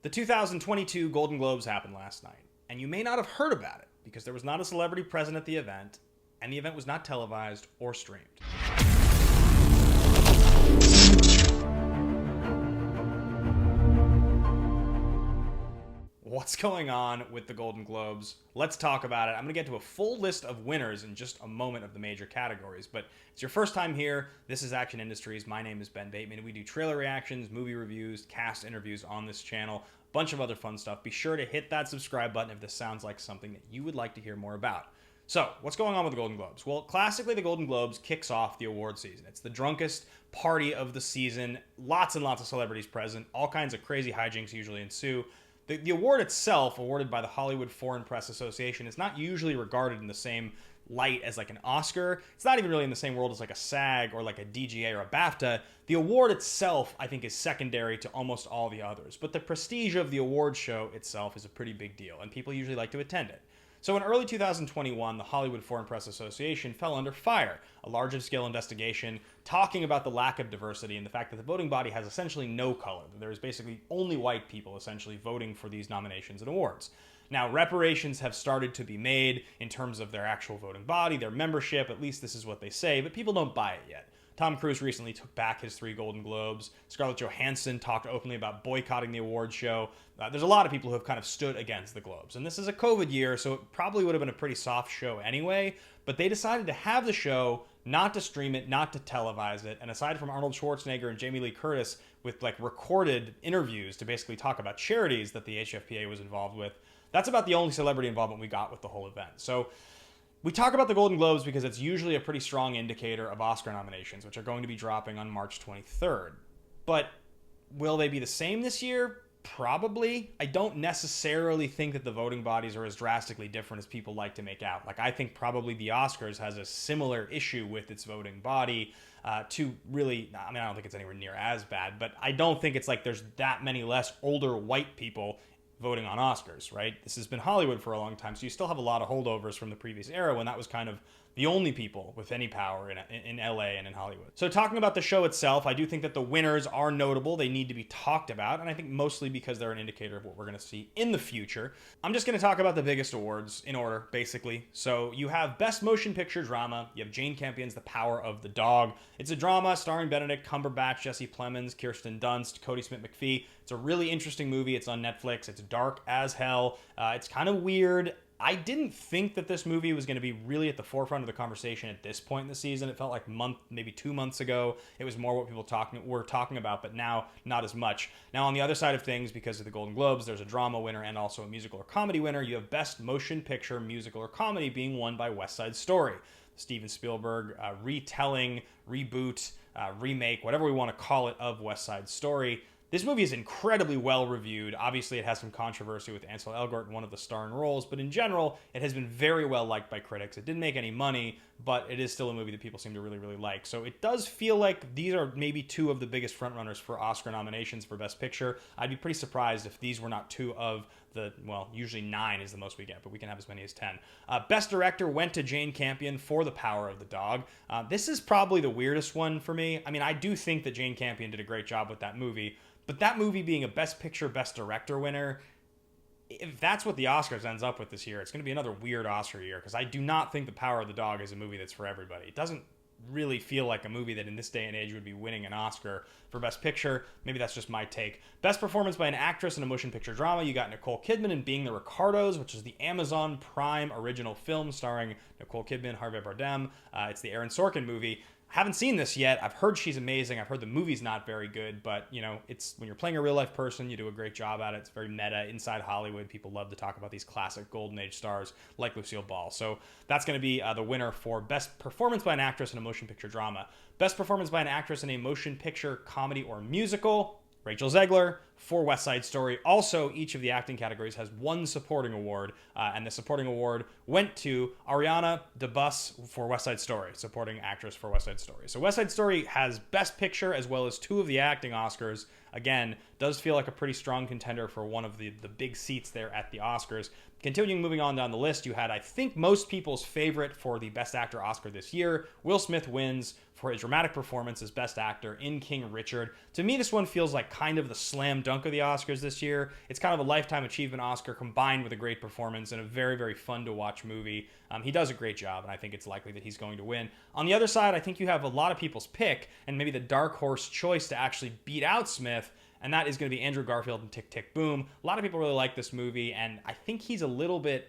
The 2022 Golden Globes happened last night, and you may not have heard about it because there was not a celebrity present at the event, and the event was not televised or streamed. What's going on with the Golden Globes? Let's talk about it. I'm going to get to a full list of winners in just a moment of the major categories, but it's your first time here. This is Action Industries. My name is Ben Bateman. We do trailer reactions, movie reviews, cast interviews on this channel, a bunch of other fun stuff. Be sure to hit that subscribe button if this sounds like something that you would like to hear more about. So, what's going on with the Golden Globes? Well, classically, the Golden Globes kicks off the award season. It's the drunkest party of the season. Lots and lots of celebrities present. All kinds of crazy hijinks usually ensue. The award itself, awarded by the Hollywood Foreign Press Association, is not usually regarded in the same light as like an Oscar. It's not even really in the same world as like a SAG or like a DGA or a BAFTA. The award itself, I think, is secondary to almost all the others. But the prestige of the award show itself is a pretty big deal, and people usually like to attend it. So in early 2021, the Hollywood Foreign Press Association fell under fire, a large-scale investigation talking about the lack of diversity and the fact that the voting body has essentially no color. There is basically only white people essentially voting for these nominations and awards. Now, reparations have started to be made in terms of their actual voting body, their membership, at least this is what they say, but people don't buy it yet. Tom Cruise recently took back his 3 Golden Globes. Scarlett Johansson talked openly about boycotting the award show. There's a lot of people who have kind of stood against the Globes. And this is a COVID year, so it probably would have been a pretty soft show anyway. But they decided to have the show, not to stream it, not to televise it. And aside from Arnold Schwarzenegger and Jamie Lee Curtis with like recorded interviews to basically talk about charities that the HFPA was involved with, that's about the only celebrity involvement we got with the whole event. So we talk about the Golden Globes because it's usually a pretty strong indicator of Oscar nominations, which are going to be dropping on March 23rd. But will they be the same this year? Probably. I don't necessarily think that the voting bodies are as drastically different as people like to make out. Like, I think probably the Oscars has a similar issue with its voting body to really, I mean, I don't think it's anywhere near as bad, but I don't think it's like there's that many less older white people voting on Oscars, right? This has been Hollywood for a long time, so you still have a lot of holdovers from the previous era when that was kind of the only people with any power in LA and in Hollywood. So talking about the show itself, I do think that the winners are notable. They need to be talked about, and I think mostly because they're an indicator of what we're going to see in the future. I'm just going to talk about the biggest awards in order, basically. So you have Best Motion Picture Drama. You have Jane Campion's The Power of the Dog. It's a drama starring Benedict Cumberbatch, Jesse Plemons, Kirsten Dunst, Cody Smith-McPhee. It's a really interesting movie. It's on Netflix. It's dark as hell. It's kind of weird. I didn't think that this movie was going to be really at the forefront of the conversation at this point in the season. It felt like maybe 2 months ago, it was more what people were talking about, but now not as much. Now, on the other side of things, because of the Golden Globes, there's a drama winner and also a musical or comedy winner. You have Best Motion Picture, Musical or Comedy being won by West Side Story. Steven Spielberg retelling, reboot, remake, whatever we want to call it, of West Side Story. This movie is incredibly well reviewed. Obviously, it has some controversy with Ansel Elgort in one of the starring roles, but in general, it has been very well liked by critics. It didn't make any money, but it is still a movie that people seem to really, really like. So it does feel like these are maybe 2 of the biggest frontrunners for Oscar nominations for Best Picture. I'd be pretty surprised if these were not 2 of the, well, usually 9 is the most we get, but we can have as many as 10. Best Director went to Jane Campion for The Power of the Dog. This is probably the weirdest one for me. I mean, I do think that Jane Campion did a great job with that movie, but that movie being a Best Picture, Best Director winner, if that's what the Oscars ends up with this year, it's going to be another weird Oscar year, because I do not think The Power of the Dog is a movie that's for everybody. It doesn't really feel like a movie that in this day and age would be winning an Oscar for Best Picture. Maybe that's just my take. Best Performance by an Actress in a Motion Picture Drama, you got Nicole Kidman in Being the Ricardos, which is the Amazon Prime original film starring Nicole Kidman, Harvey Bardem. It's the Aaron Sorkin movie. Haven't seen this yet. I've heard she's amazing. I've heard the movie's not very good, but you know, it's when you're playing a real life person, you do a great job at it. It's very meta. Inside Hollywood, people love to talk about these classic golden age stars like Lucille Ball. So that's going to be the winner for Best Performance by an Actress in a Motion Picture Drama. Best Performance by an Actress in a Motion Picture Comedy or Musical, Rachel Zegler for West Side Story. Also, each of the acting categories has 1 supporting award, and the supporting award went to Ariana DeBus for West Side Story, supporting actress for West Side Story. So West Side Story has Best Picture as well as 2 of the acting Oscars. Again, does feel like a pretty strong contender for one of the big seats there at the Oscars. Continuing, moving on down the list, you had, I think, most people's favorite for the Best Actor Oscar this year. Will Smith wins for his dramatic performance as Best Actor in King Richard. To me, this one feels like kind of the slam dunk of the Oscars this year. It's kind of a Lifetime Achievement Oscar combined with a great performance and a very, very fun to watch movie. He does a great job, and I think it's likely that he's going to win. On the other side, I think you have a lot of people's pick, and maybe the dark horse choice to actually beat out Smith, and that is going to be Andrew Garfield in Tick, Tick, Boom. A lot of people really like this movie, and I think he's a little bit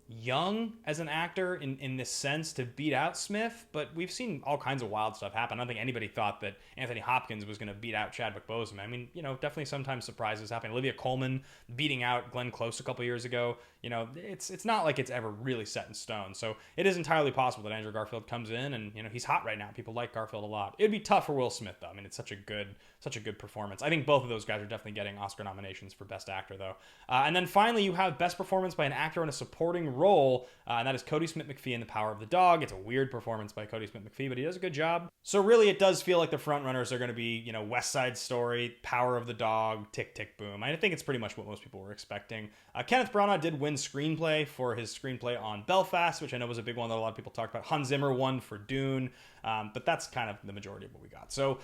young as an actor in this sense to beat out Smith, but we've seen all kinds of wild stuff happen. I don't think anybody thought that Anthony Hopkins was going to beat out Chadwick Boseman. I mean, definitely sometimes surprises happen. Olivia Colman beating out Glenn Close a couple years ago. It's not like it's ever really set in stone. So it is entirely possible that Andrew Garfield comes in and, he's hot right now. People like Garfield a lot. It'd be tough for Will Smith, though. I mean, it's such a good performance. I think both of those guys are definitely getting Oscar nominations for Best Actor, though. And then finally, you have Best Performance by an Actor in a Supporting Role, and that is Cody Smith-McPhee in The Power of the Dog. It's a weird performance by Cody Smith-McPhee, but he does a good job. So really, it does feel like the frontrunners are going to be, West Side Story, Power of the Dog, Tick, Tick, Boom. I think it's pretty much what most people were expecting. Kenneth Branagh did win Screenplay for his screenplay on Belfast, which I know was a big one that a lot of people talked about. Hans Zimmer won for Dune, but that's kind of the majority of what we got. So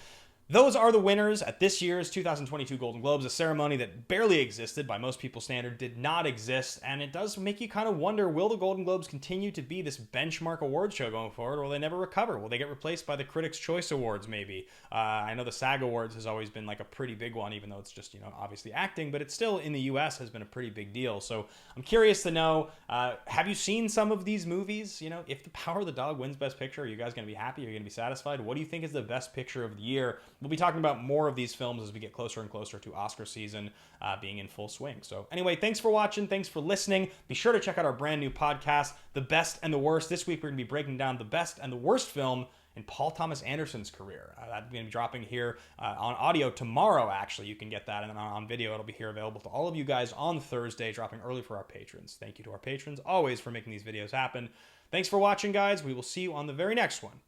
those are the winners at this year's 2022 Golden Globes, a ceremony that barely existed by most people's standard, did not exist, and it does make you kind of wonder, will the Golden Globes continue to be this benchmark award show going forward, or will they never recover? Will they get replaced by the Critics' Choice Awards, maybe? I know the SAG Awards has always been like a pretty big one, even though it's just, obviously acting, but it's still, in the U.S., has been a pretty big deal. So I'm curious to know, have you seen some of these movies? If The Power of the Dog wins Best Picture, are you guys going to be happy? Are you going to be satisfied? What do you think is the best picture of the year? We'll be talking about more of these films as we get closer and closer to Oscar season being in full swing. So anyway, thanks for watching. Thanks for listening. Be sure to check out our brand new podcast, The Best and the Worst. This week, we're going to be breaking down the best and the worst film in Paul Thomas Anderson's career. That's going to be dropping here on audio tomorrow, actually. You can get that. And then on video, it'll be here available to all of you guys on Thursday, dropping early for our patrons. Thank you to our patrons, always, for making these videos happen. Thanks for watching, guys. We will see you on the very next one.